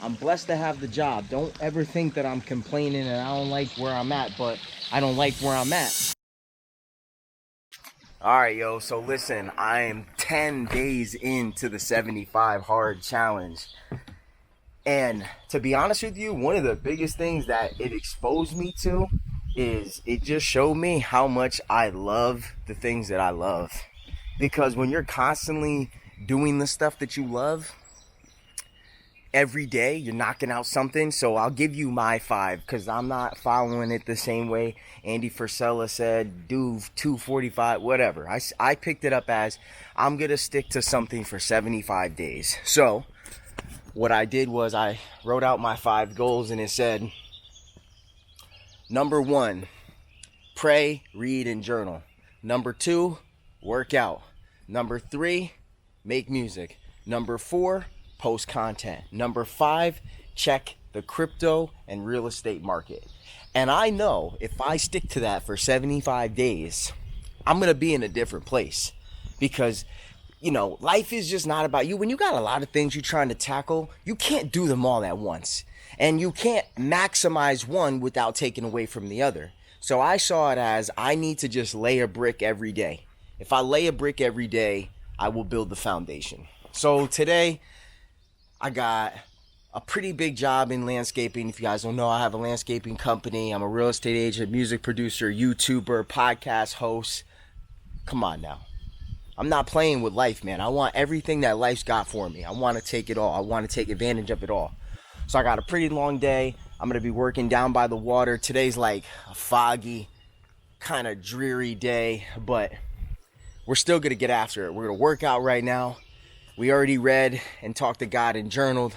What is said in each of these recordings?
I'm blessed to have the job. Don't ever think that I'm complaining and I don't like where I'm at, but I don't like where I'm at. All right, yo. So listen, I am 10 days into the 75 hard challenge. And to be honest with you, one of the biggest things that it exposed me to is it just showed me how much I love the things that I love. Because when you're constantly doing the stuff that you love, every day you're knocking out something. So I'll give you my 5 because I'm not following it the same way Andy Frisella said, do 245, whatever. I picked it up as I'm going to stick to something for 75 days. So what I did was I wrote out my 5 goals, and it said, number 1, pray, read, and journal. Number 2, work out. Number 3, make music. Number 4, post content. Number 5, check the crypto and real estate market. And I know if I stick to that for 75 days, I'm going to be in a different place. Because, you know, life is just not about you. When you got a lot of things you're trying to tackle, you can't do them all at once. And you can't maximize one without taking away from the other. So I saw it as I need to just lay a brick every day. If I lay a brick every day, I will build the foundation. So today, I got a pretty big job in landscaping. If you guys don't know, I have a landscaping company. I'm a real estate agent, music producer, YouTuber, podcast host. Come on now. I'm not playing with life, man. I want everything that life's got for me. I want to take it all. I want to take advantage of it all. So I got a pretty long day. I'm going to be working down by the water. Today's like a foggy, kind of dreary day, but we're still going to get after it. We're going to work out right now. We already read and talked to God and journaled.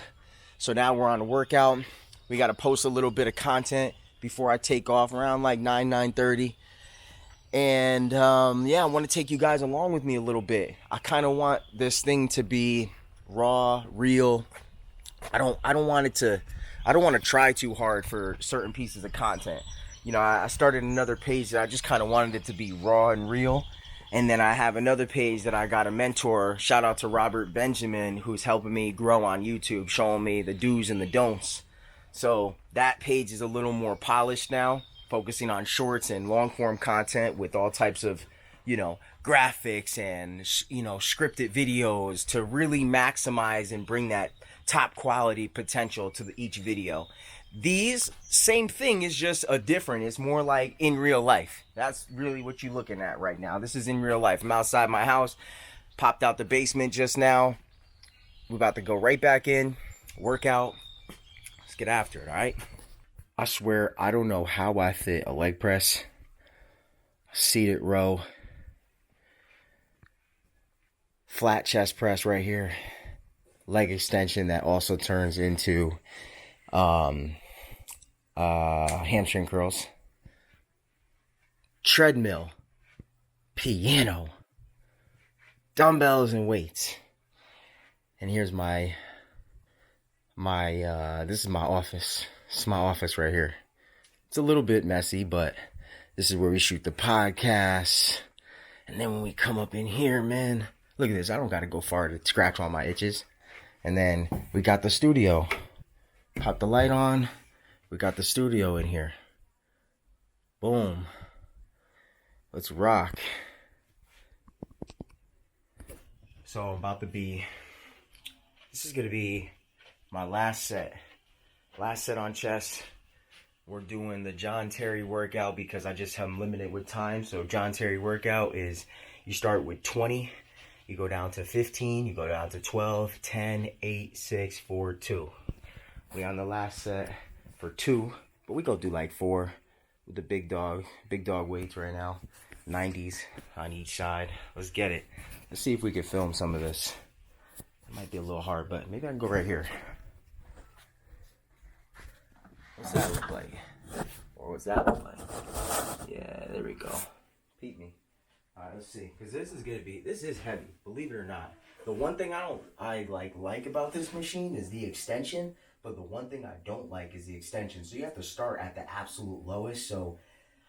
So now we're on a workout. We got to post a little bit of content before I take off around like 9:30. And yeah, I want to take you guys along with me a little bit. I kind of want this thing to be raw, real. I don't want to try too hard for certain pieces of content. You know, I started another page that I just kind of wanted it to be raw and real. And then I have another page that I got a mentor, shout out to Robert Benjamin, who's helping me grow on YouTube, showing me the do's and the don'ts. So that page is a little more polished now, focusing on shorts and long form content with all types of, you know, graphics and, you know, scripted videos to really maximize and bring that top quality potential to each video. These, same thing, is just a different. It's more like in real life. That's really what you're looking at right now. This is in real life. I'm outside my house, popped out the basement just now. We're about to go right back in, work out. Let's get after it, all right? I swear, I don't know how I fit a leg press, a seated row, flat chest press right here, leg extension that also turns into hamstring curls, treadmill, piano, dumbbells, and weights. And here's my this is my office. This is my office right here. It's a little bit messy, but this is where we shoot the podcast. And then when we come up in here, man, look at this. I don't got to go far to scratch all my itches. And then we got the studio. Pop the light on. We got the studio in here. Boom. Let's rock. So this is going to be my last set. Last set on chest. We're doing the John Terry workout because I just am limited with time. So John Terry workout is you start with 20. You go down to 15. You go down to 12, 10, 8, 6, 4, 2. We on the last set for 2. But we go do like 4 with the big dog weights right now. 90s on each side. Let's get it. Let's see if we can film some of this. It might be a little hard, but maybe I can go right here. What's that look like? Or what's that look like? Yeah, there we go. Peep me. Alright, let's see. Because this is heavy, believe it or not. The one thing I like about this machine is the extension, but the one thing I don't like is the extension. So you have to start at the absolute lowest. So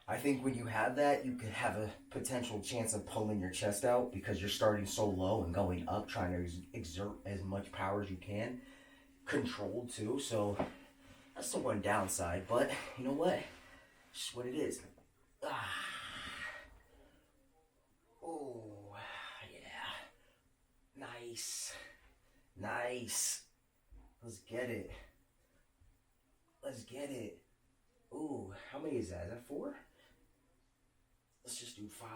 I think when you have that, you could have a potential chance of pulling your chest out because you're starting so low and going up, trying to exert as much power as you can. controlled too, so that's the one downside. But you know what? It's just what it is. Ah. Oh, yeah. Nice. Nice. Let's get it. Let's get it. Ooh, how many is that? Is that 4? Let's just do 5.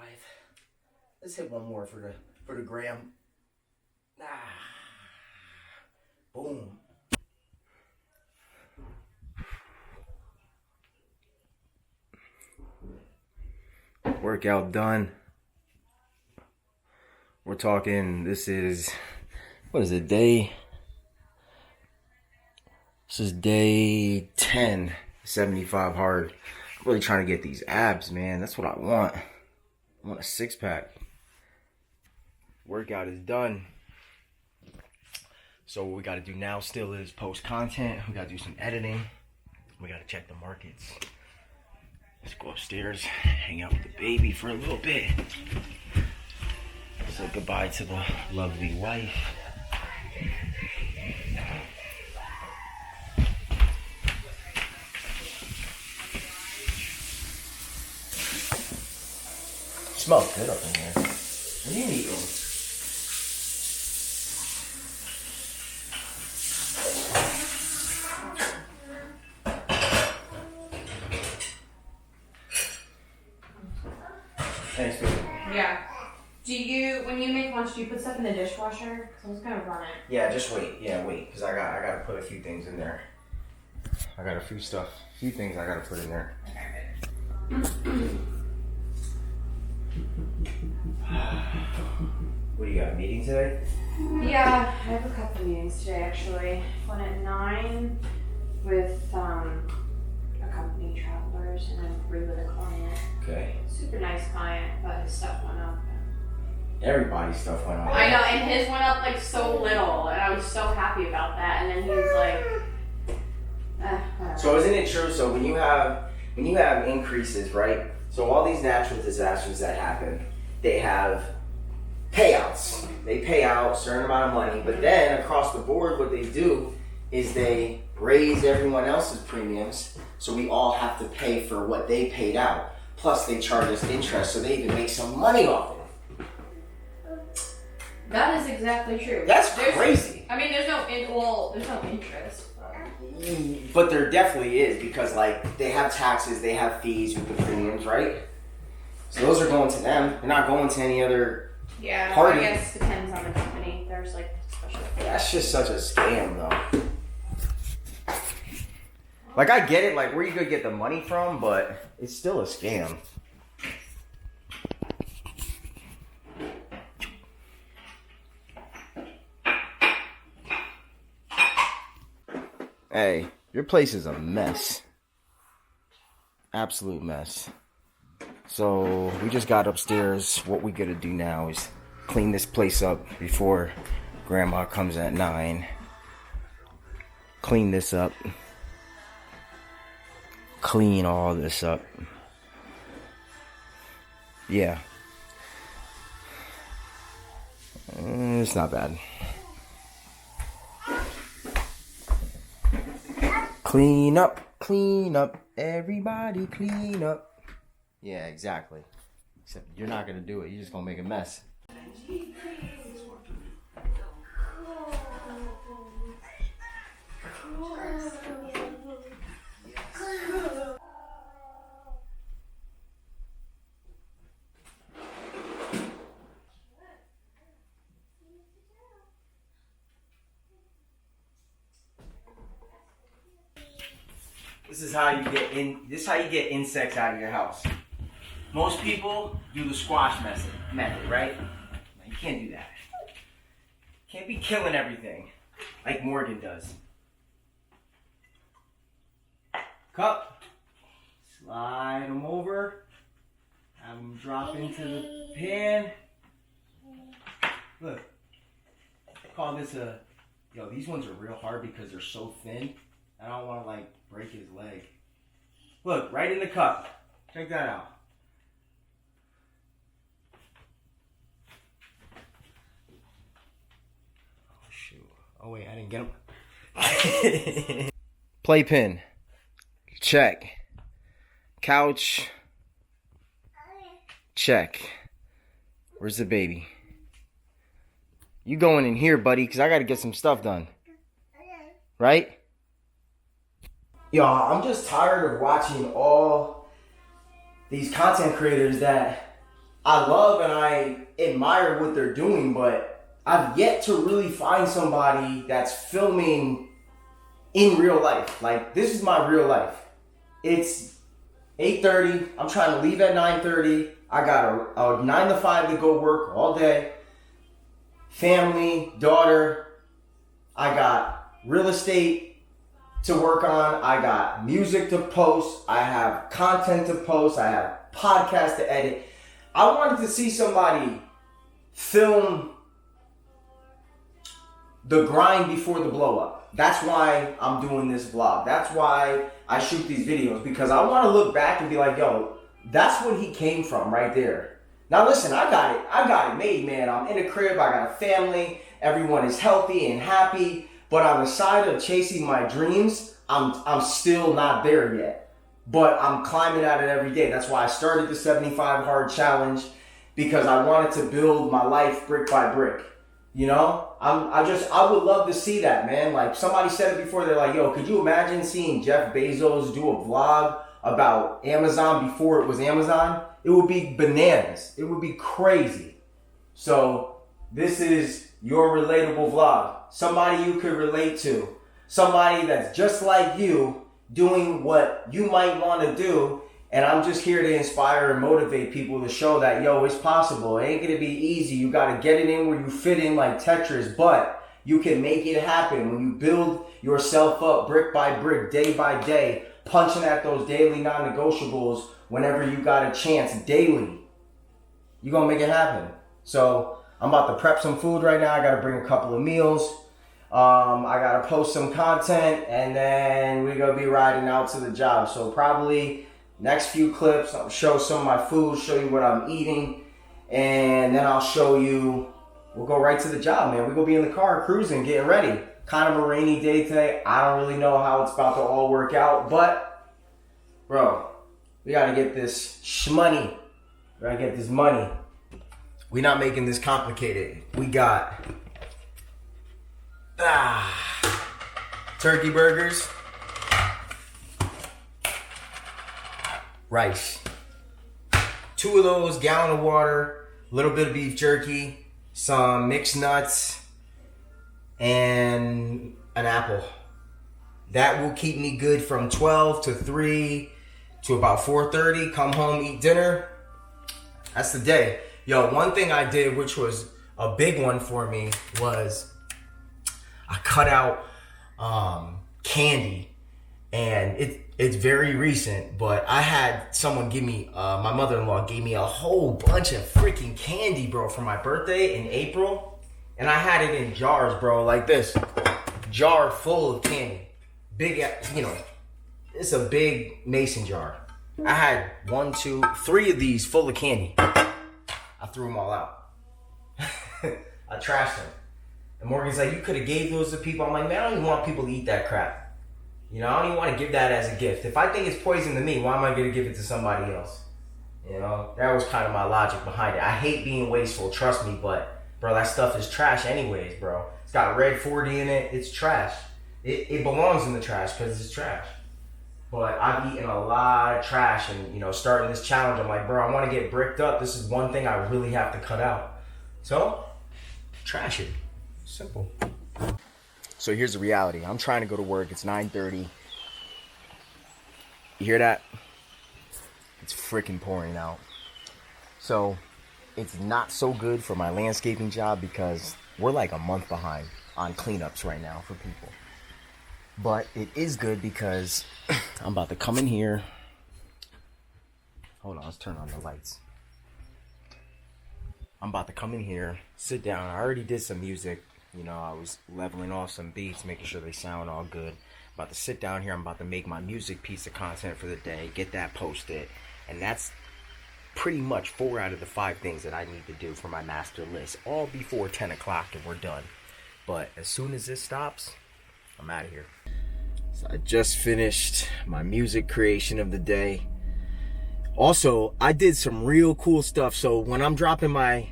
Let's hit one more for the gram. Ah. Boom. Workout done. We're talking, this is, what is it, this is day 10, 75 hard. I'm really trying to get these abs, man. That's what I want. I want a 6-pack. Workout is done. So what we got to do now still is post content. We got to do some editing. We got to check the markets. Let's go upstairs, hang out with the baby for a little bit. Say goodbye to the lovely wife. Smells good up in here. What are you eating? Thanks, baby. Yeah. When you make lunch, do you put stuff in the dishwasher? Cause I was gonna run it. Yeah, just wait. Yeah, wait, cause I gotta put a few things in there. I got a few things I gotta put in there. What do you got? A meeting today? Yeah, I have a couple of meetings today actually. One at 9 with a company travelers, and then 3 with a client. Okay. Super nice client, but his stuff went up. Everybody's stuff went up. I know, and his went up like so little, and I was so happy about that. And then he was like, whatever. So isn't it true? So when you have increases, right? So all these natural disasters that happen, they have payouts. They pay out a certain amount of money, but then across the board, what they do is they raise everyone else's premiums, so we all have to pay for what they paid out. Plus, they charge us interest, so they even make some money off it. That is exactly true. That's crazy. I mean, there's no interest. But there definitely is, because like they have taxes, they have fees with the premiums, right? So those are going to them. They're not going to any other party. I guess depends on the company. There's like special. That's just such a scam, though. Like I get it, like where you could get the money from, but it's still a scam. Hey, your place is a mess. Absolute mess. So we just got upstairs. What we gotta do now is clean this place up before Grandma comes at 9. Clean this up. Clean all this up. Yeah. It's not bad. Clean up, everybody clean up. Yeah, exactly. Except you're not gonna do it, you're just gonna make a mess. This is how you get insects out of your house. Most people do the squash method, right? You can't do that. Can't be killing everything like Morgan does. Cup. Slide them over. Have them drop into the pan. Look. I call this a... Yo, these ones are real hard because they're so thin. I don't want to like break his leg. Look, right in the cup. Check that out. Oh shoot. Oh wait, I didn't get him. Playpen. Check. Couch. Check. Where's the baby? You going in here, buddy, because I got to get some stuff done. Right? Y'all, I'm just tired of watching all these content creators that I love and I admire what they're doing, but I've yet to really find somebody that's filming in real life. Like, this is my real life. It's 8:30. I'm trying to leave at 9:30. I got a 9 to 5 to go work all day. Family, daughter. I got real estate to work on. I got music to post. I have content to post. I have podcasts to edit. I wanted to see somebody film the grind before the blow up. That's why I'm doing this vlog. That's why I shoot these videos, because I want to look back and be like, yo, that's what he came from right there. Now listen, I got it made, man. I'm in a crib, I got a family, everyone is healthy and happy, but on the side of chasing my dreams, I'm still not there yet. But I'm climbing at it every day. That's why I started the 75 Hard Challenge, because I wanted to build my life brick by brick. You know, I would love to see that, man. Like, somebody said it before, they're like, yo, could you imagine seeing Jeff Bezos do a vlog about Amazon before it was Amazon? It would be bananas. It would be crazy. So this is your relatable vlog. Somebody you could relate to. Somebody that's just like you, doing what you might want to do. And I'm just here to inspire and motivate people to show that, yo, it's possible. It ain't going to be easy. You got to get it in where you fit in like Tetris, but you can make it happen when you build yourself up brick by brick, day by day, punching at those daily non-negotiables whenever you got a chance daily. You're going to make it happen. So I'm about to prep some food right now. I got to bring a couple of meals. I got to post some content, and then we're going to be riding out to the job. So probably next few clips, I'll show some of my food, show you what I'm eating, and then I'll show you, we'll go right to the job, man. We're going to be in the car cruising, getting ready. Kind of a rainy day today. I don't really know how it's about to all work out, but, bro, we got to get this shmoney. We got to get this money. We're not making this complicated. We got turkey burgers, rice, 2 of those, gallon of water, a little bit of beef jerky, some mixed nuts, and an apple. That will keep me good from 12 to 3 to about 4:30. Come home, eat dinner. That's the day. Yo, one thing I did, which was a big one for me, was I cut out candy. And it's very recent, but I had someone give me, my mother-in-law gave me a whole bunch of freaking candy, bro, for my birthday in April. And I had it in jars, bro, like this. Jar full of candy. Big, you know, it's a big mason jar. I had 1, 2, 3 of these full of candy. I threw them all out. I trashed them. And Morgan's like, you could have gave those to people. I'm like, man, I don't even want people to eat that crap. You know, I don't even want to give that as a gift. If I think it's poison to me, why am I going to give it to somebody else? You know, that was kind of my logic behind it. I hate being wasteful, trust me, but, bro, that stuff is trash anyways, bro. It's got red 40 in it. It's trash. It belongs in the trash because it's trash. But I've eaten a lot of trash, and, you know, starting this challenge, I'm like, bro, I want to get bricked up. This is one thing I really have to cut out. So, trash it. Simple. So here's the reality. I'm trying to go to work. It's 9:30. You hear that? It's freaking pouring out. So it's not so good for my landscaping job because we're like a month behind on cleanups right now for people. But it is good because I'm about to come in here. Hold on, let's turn on the lights. I'm about to come in here, sit down. I already did some music. You know, I was leveling off some beats, making sure they sound all good. About to sit down here. I'm about to make my music piece of content for the day, get that posted. And that's pretty much 4 out of the 5 things that I need to do for my master list. All before 10 o'clock and we're done. But as soon as this stops, I'm out of here. So I just finished my music creation of the day. Also, I did some real cool stuff. So when I'm dropping my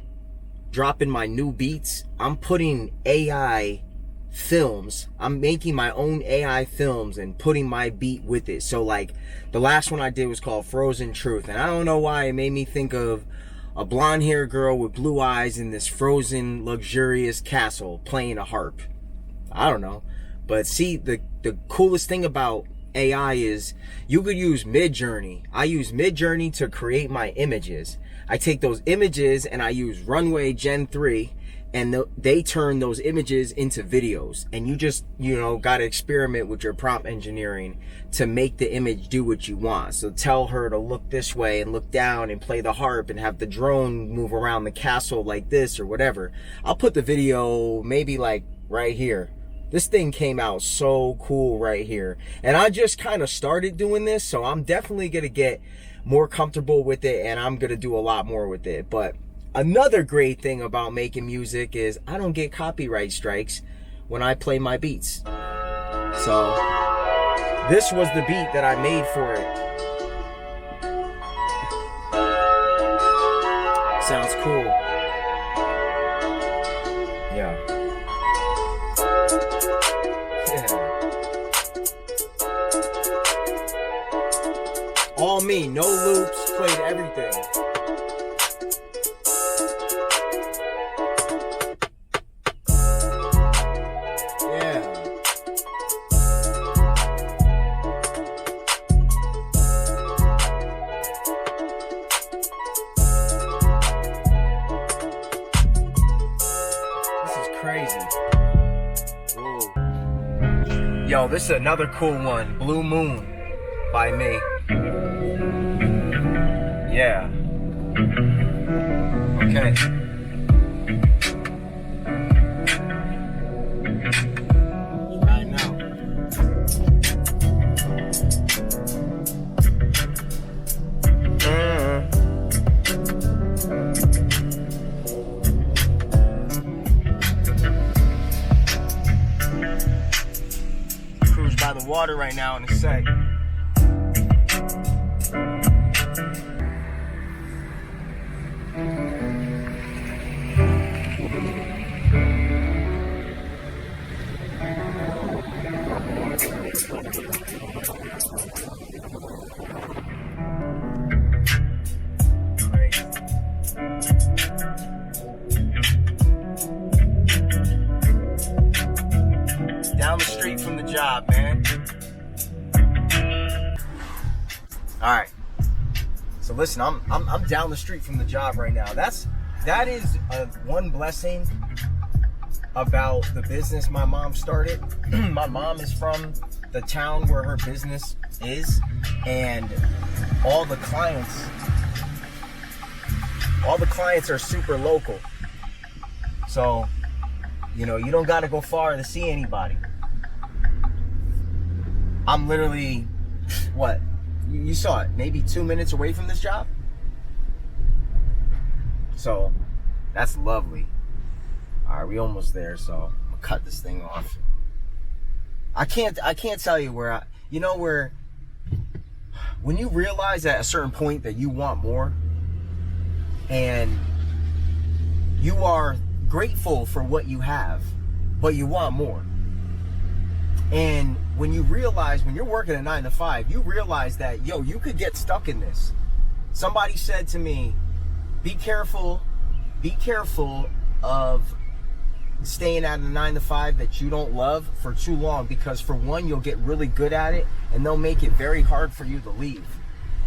new beats, I'm putting AI films. I'm making my own AI films and putting my beat with it. So like the last one I did was called Frozen Truth. And I don't know why it made me think of a blonde haired girl with blue eyes in this frozen luxurious castle playing a harp. I don't know. But see, the coolest thing about AI is you could use Midjourney. I use Midjourney to create my images. I take those images and I use Runway Gen 3 and they turn those images into videos. And you just, got to experiment with your prompt engineering to make the image do what you want. So tell her to look this way and look down and play the harp and have the drone move around the castle like this or whatever. I'll put the video maybe like right here. This thing came out so cool right here. And I just kind of started doing this, so I'm definitely going to get more comfortable with it, and I'm going to do a lot more with it. But another great thing about making music is I don't get copyright strikes when I play my beats. So this was the beat that I made for it. Sounds cool. Yeah. All me, no loops, played everything. Yeah. This is crazy. Whoa. Yo, this is another cool one, Blue Moon by me. Yeah. Okay. Right now. Cruise by the water right now in a sec. Down the street from the job, man. All right. So listen, I'm down the street from the job right now. That is one blessing about the business my mom started. My mom is from the town where her business is, and all the clients are super local. So, you don't got to go far to see anybody. I'm literally, what? You saw it, maybe 2 minutes away from this job. So, that's lovely. All right, we almost there, so I'm gonna cut this thing off. I can't tell you where when you realize at a certain point that you want more, and you are grateful for what you have, but you want more. And when you realize, when you're working a 9 to 5, you realize that, you could get stuck in this. Somebody said to me, be careful of staying at a 9 to 5 that you don't love for too long, because for one, you'll get really good at it and they'll make it very hard for you to leave.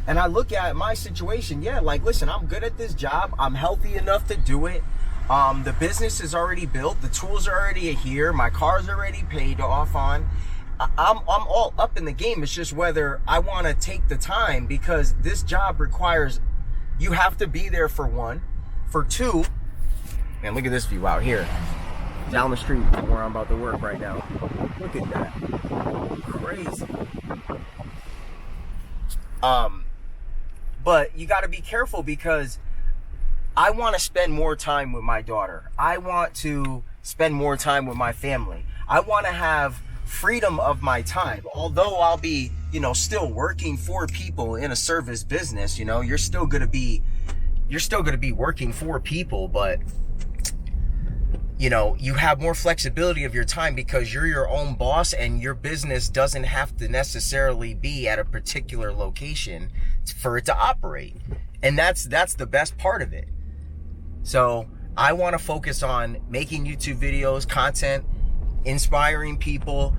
And I look at my situation, listen, I'm good at this job. I'm healthy enough to do it. The business is already built. The tools are already here. My car's already paid off on. I'm all up in the game. It's just whether I want to take the time, because this job requires you have to be there for one. For two, man, look at this view out here. Down the street from where I'm about to work right now. Look at that. Crazy. But you got to be careful, because I want to spend more time with my daughter. I want to spend more time with my family. I want to have freedom of my time. Although I'll be, still working for people in a service business, you're still going to be working for people, but you have more flexibility of your time because you're your own boss, and your business doesn't have to necessarily be at a particular location for it to operate. And that's the best part of it. So I want to focus on making YouTube videos, content, inspiring people,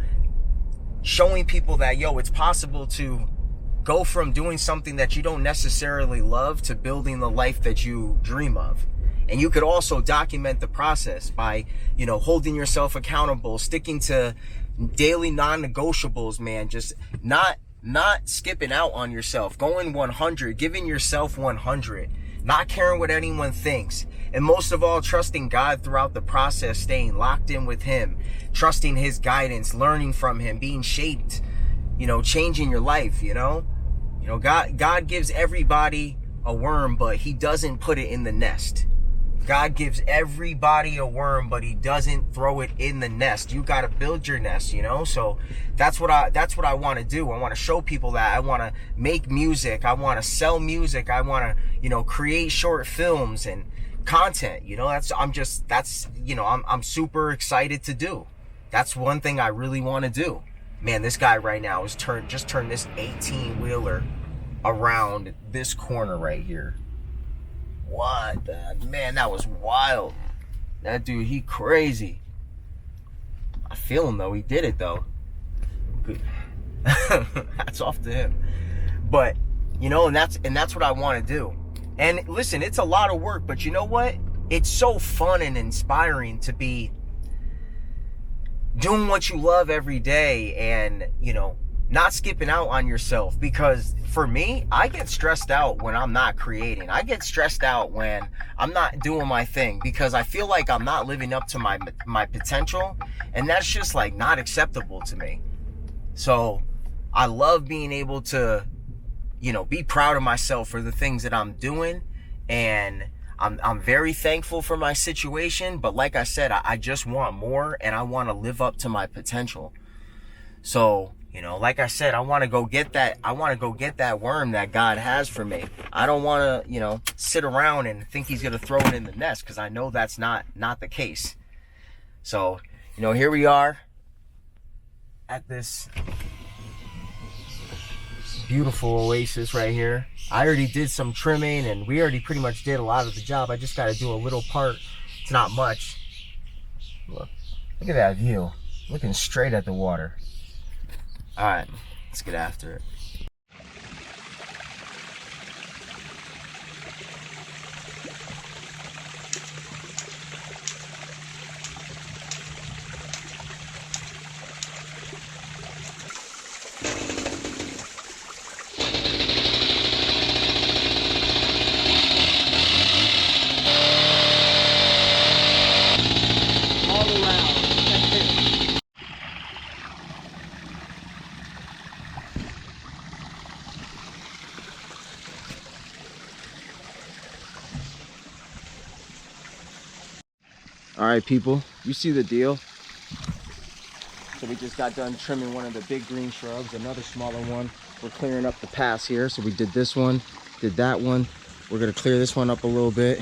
showing people that, it's possible to go from doing something that you don't necessarily love to building the life that you dream of. And you could also document the process by, holding yourself accountable, sticking to daily non-negotiables, man. Just not skipping out on yourself, going 100, giving yourself 100, not caring what anyone thinks. And most of all, trusting God throughout the process, staying locked in with Him, trusting His guidance, learning from Him, being shaped, changing your life, God gives everybody a worm, but He doesn't put it in the nest. God gives everybody a worm, but He doesn't throw it in the nest. You got to build your nest, So that's what I want to do. I want to show people that. I want to make music. I want to sell music. I want to, create short films and content. I'm super excited to do. That's one thing I really want to do. Man, this guy right now is just turned this 18-wheeler around this corner right here. What the, man, that was wild. That dude, he crazy. I feel him though. He did it though. Good. Hats off to him. But, and that's what I want to do. And listen, it's a lot of work, but you know what? It's so fun and inspiring to be doing what you love every day and, not skipping out on yourself. Because for me, I get stressed out when I'm not creating. I get stressed out when I'm not doing my thing because I feel like I'm not living up to my potential, and that's just like not acceptable to me. So I love being able to, be proud of myself for the things that I'm doing, and I'm very thankful for my situation. But like I said, I just want more, and I want to live up to my potential. So, like I said, I want to go get that. I want to go get that worm that God has for me. I don't want to, sit around and think He's going to throw it in the nest, because I know that's not the case. So, here we are at this beautiful oasis right here. I already did some trimming, and we already pretty much did a lot of the job. I just got to do a little part. It's not much. Look at that view. Looking straight at the water. All right, let's get after it. All right, people, you see the deal. So we just got done trimming one of the big green shrubs, another smaller one. We're clearing up the paths here. So we did this one, did that one. We're gonna clear this one up a little bit.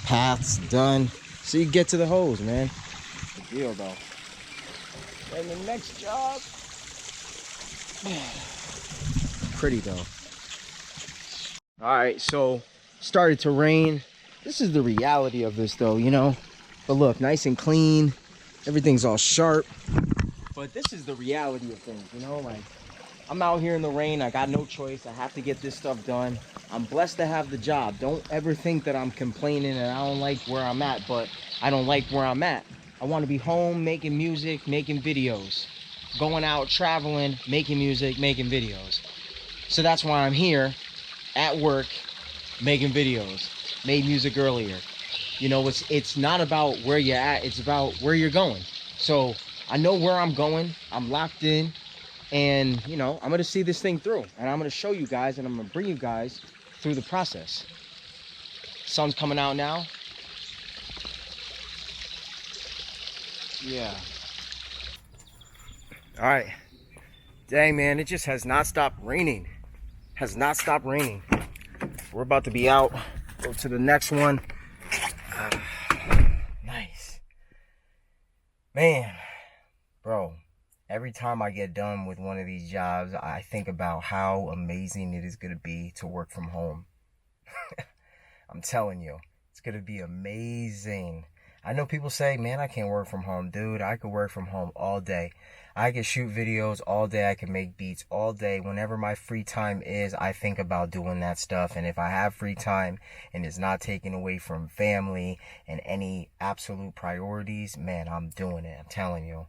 Paths done. So you get to the hose, man. The deal though. And the next job. Pretty though. All right, so started to rain. This is the reality of this though, But look, nice and clean. Everything's all sharp. But this is the reality of things, Like, I'm out here in the rain. I got no choice. I have to get this stuff done. I'm blessed to have the job. Don't ever think that I'm complaining and I don't like where I'm at, but I don't like where I'm at. I want to be home making music, making videos. Going out, traveling, making music, making videos. So that's why I'm here at work making videos. Made music earlier. It's not about where you're at, it's about where you're going. So I know where I'm going, I'm locked in, and I'm gonna see this thing through, and I'm gonna show you guys, and I'm gonna bring you guys through the process. Sun's coming out now. Yeah. All right. Dang, man, it just has not stopped raining. Has not stopped raining. We're about to be out. Go to the next one. Nice. Man, bro, every time I get done with one of these jobs, I think about how amazing it is going to be to work from home. I'm telling you, it's going to be amazing. I know people say, man, I can't work from home. Dude, I could work from home all day. I can shoot videos all day. I can make beats all day. Whenever my free time is, I think about doing that stuff. And if I have free time and it's not taken away from family and any absolute priorities, man, I'm doing it. I'm telling you.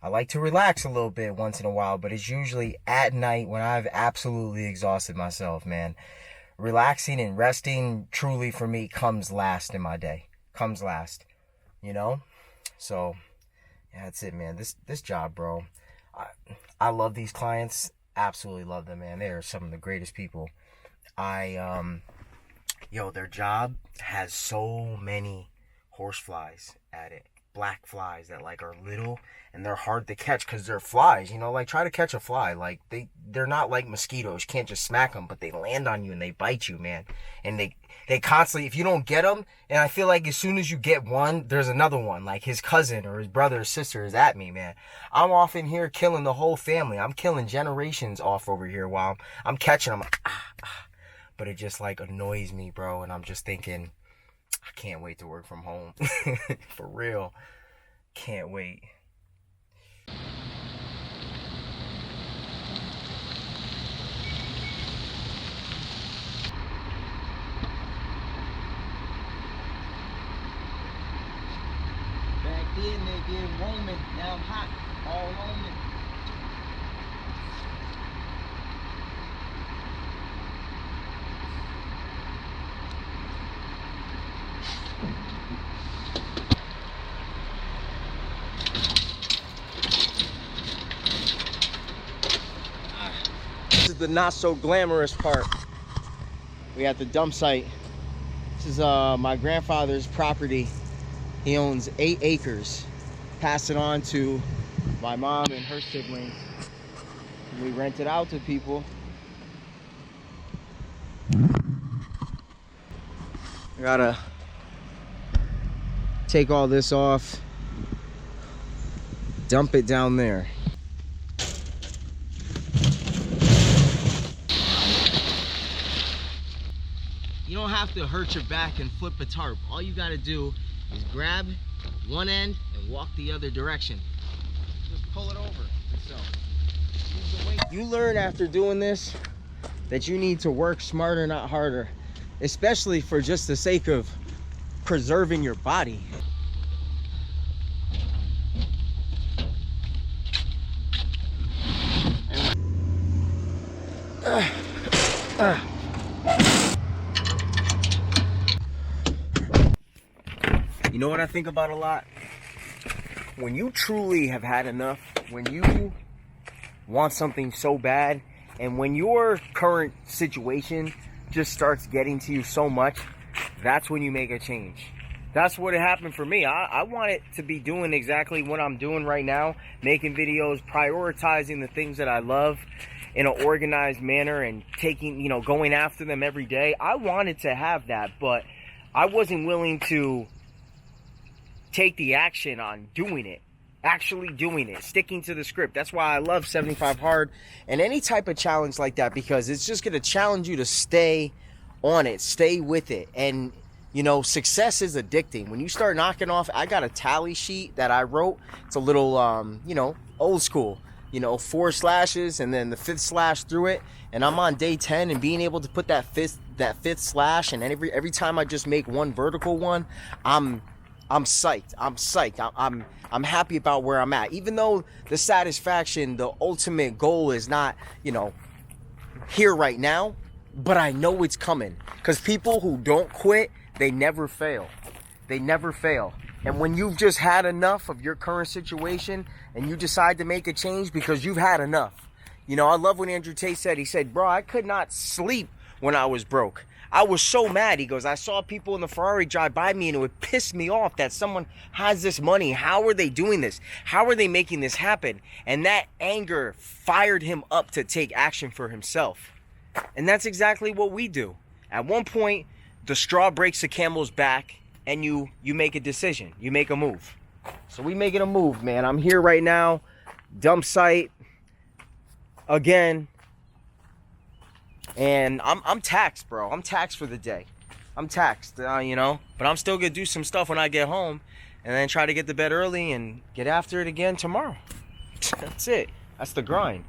I like to relax a little bit once in a while, but it's usually at night when I've absolutely exhausted myself, man. Relaxing and resting truly for me comes last in my day. Comes last. You know, so yeah, that's it, man. This job, bro, I love these clients. Absolutely love them, man. They are some of the greatest people. Their job has so many horseflies at it, black flies that like are little and they're hard to catch because they're flies. You know, like try to catch a fly. Like they're not like mosquitoes. You can't just smack them, but they land on you and they bite you, man. And they constantly, if you don't get them, and I feel like as soon as you get one, there's another one. Like his cousin or his brother or sister is at me, man. I'm off in here killing the whole family. I'm killing generations off over here while I'm catching them. But it just like annoys me, bro. And I'm just thinking, I can't wait to work from home. For real. Can't wait. Back then they did woman, now I'm hot, all on me. This is the not so glamorous part. We at the dump site. This is my grandfather's property. He owns 8 acres. Passed it on to my mom and her siblings. We rent it out to people. I gotta take all this off, dump it down there. You don't have to hurt your back and flip a tarp. All you gotta do is grab one end and walk the other direction. Just pull it over itself. You learn after doing this that you need to work smarter, not harder, especially for just the sake of preserving your body. You know what I think about a lot? When you truly have had enough, when you want something so bad, and when your current situation just starts getting to you so much, that's when you make a change. That's what happened for me. I wanted to be doing exactly what I'm doing right now, making videos, prioritizing the things that I love in an organized manner and taking, going after them every day. I wanted to have that, but I wasn't willing to take the action on doing it, actually doing it, sticking to the script. That's why I love 75 Hard and any type of challenge like that, because it's just going to challenge you to stay on it, stay with it. And success is addicting. When you start knocking off, I got a tally sheet that I wrote. It's a little old school, 4 slashes and then the 5th slash through it, and I'm on day 10, and being able to put that fifth slash, and every time I just make one vertical one, I'm psyched. I'm happy about where I'm at. Even though the satisfaction, the ultimate goal is not, here right now, but I know it's coming. Because people who don't quit, they never fail. They never fail. And when you've just had enough of your current situation and you decide to make a change because you've had enough. I love what Andrew Tate said. He said, bro, I could not sleep when I was broke. I was so mad. He goes, I saw people in the Ferrari drive by me and it would piss me off that someone has this money. How are they doing this? How are they making this happen? And that anger fired him up to take action for himself. And that's exactly what we do. At one point, the straw breaks the camel's back and you make a decision. You make a move. So we making a move, man. I'm here right now. Dump site. Again. And I'm taxed, bro. I'm taxed for the day. I'm taxed, you know. But I'm still going to do some stuff when I get home. And then try to get to bed early and get after it again tomorrow. That's it. That's the grind.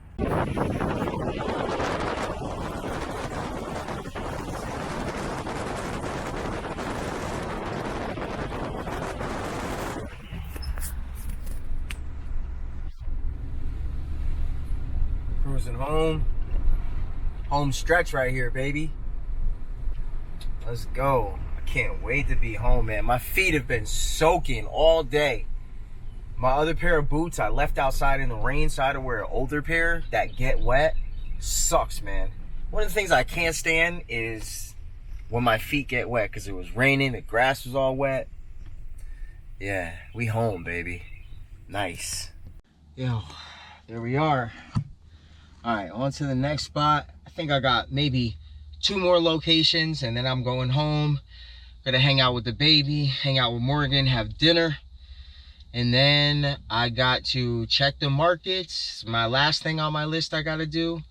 Cruising home. Home stretch right here, baby. Let's go. I can't wait to be home, man. My feet have been soaking all day. My other pair of boots I left outside in the rain, so I had to wear an older pair that get wet. Sucks, man. One of the things I can't stand is when my feet get wet because it was raining, the grass was all wet. Yeah, we home, baby. Nice. Yo, there we are. All right, on to the next spot. I think I got maybe 2 more locations and then I'm going home. Gonna hang out with the baby, hang out with Morgan, have dinner. And then I got to check the markets. My last thing on my list I gotta do.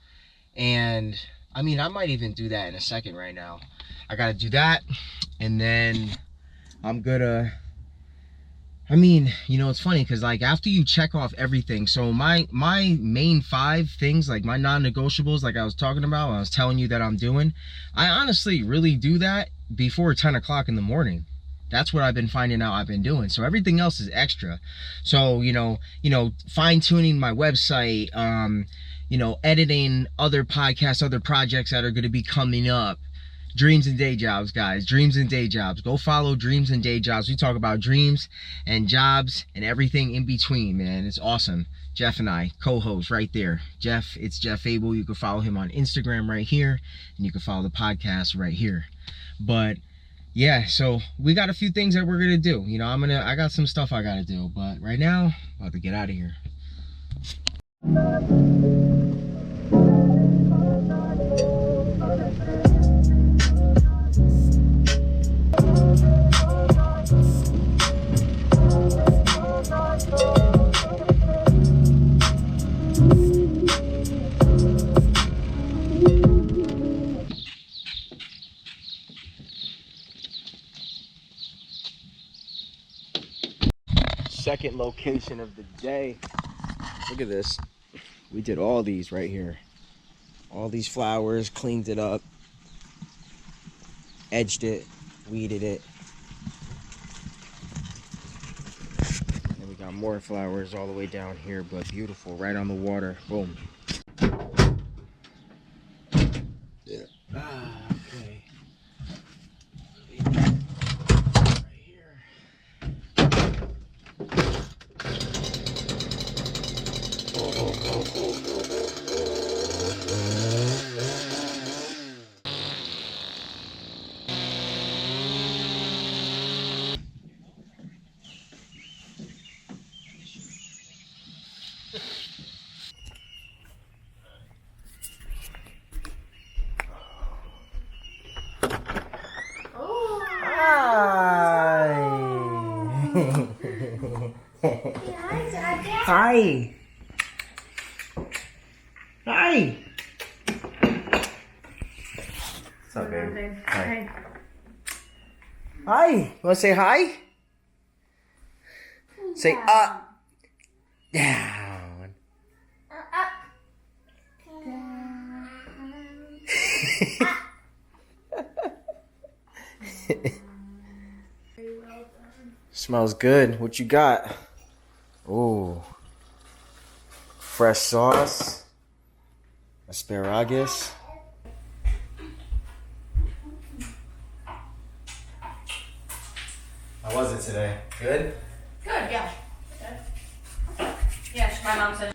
And I mean, I might even do that in a second right now. I gotta do that. And then I'm gonna, I mean, you know, it's funny because like after you check off everything, so my main 5 things, like my non-negotiables, like I was talking about, I was telling you that I'm doing, I honestly really do that before 10 o'clock in the morning. That's what I've been finding out I've been doing. So everything else is extra. So, you know, fine tuning my website, you know, editing other podcasts, other projects that are going to be coming up. Dreams and day jobs, guys. Dreams and day jobs. Go follow Dreams and Day Jobs. We talk about dreams and jobs and everything in between, man. It's awesome. Jeff and I, co-host right there. Jeff, it's Jeff Abel. You can follow him on Instagram right here. And you can follow the podcast right here. But yeah, so we got a few things that we're gonna do. You know, I got some stuff I gotta do. But right now, I'm about to get out of here. Second location of the day. Look at this. We did all these right here. All these flowers, cleaned it up, edged it, weeded it. And we got more flowers all the way down here, but beautiful, right on the water. Boom. Yeah. Okay. Right here. Hi. Hi. What's up, babe? Hi. Hi. You want to say hi? Say up. Down. Smells good. What you got? Ooh. Fresh sauce. Asparagus. How was it today? Good? Good, yeah. Good. Yeah, my mom said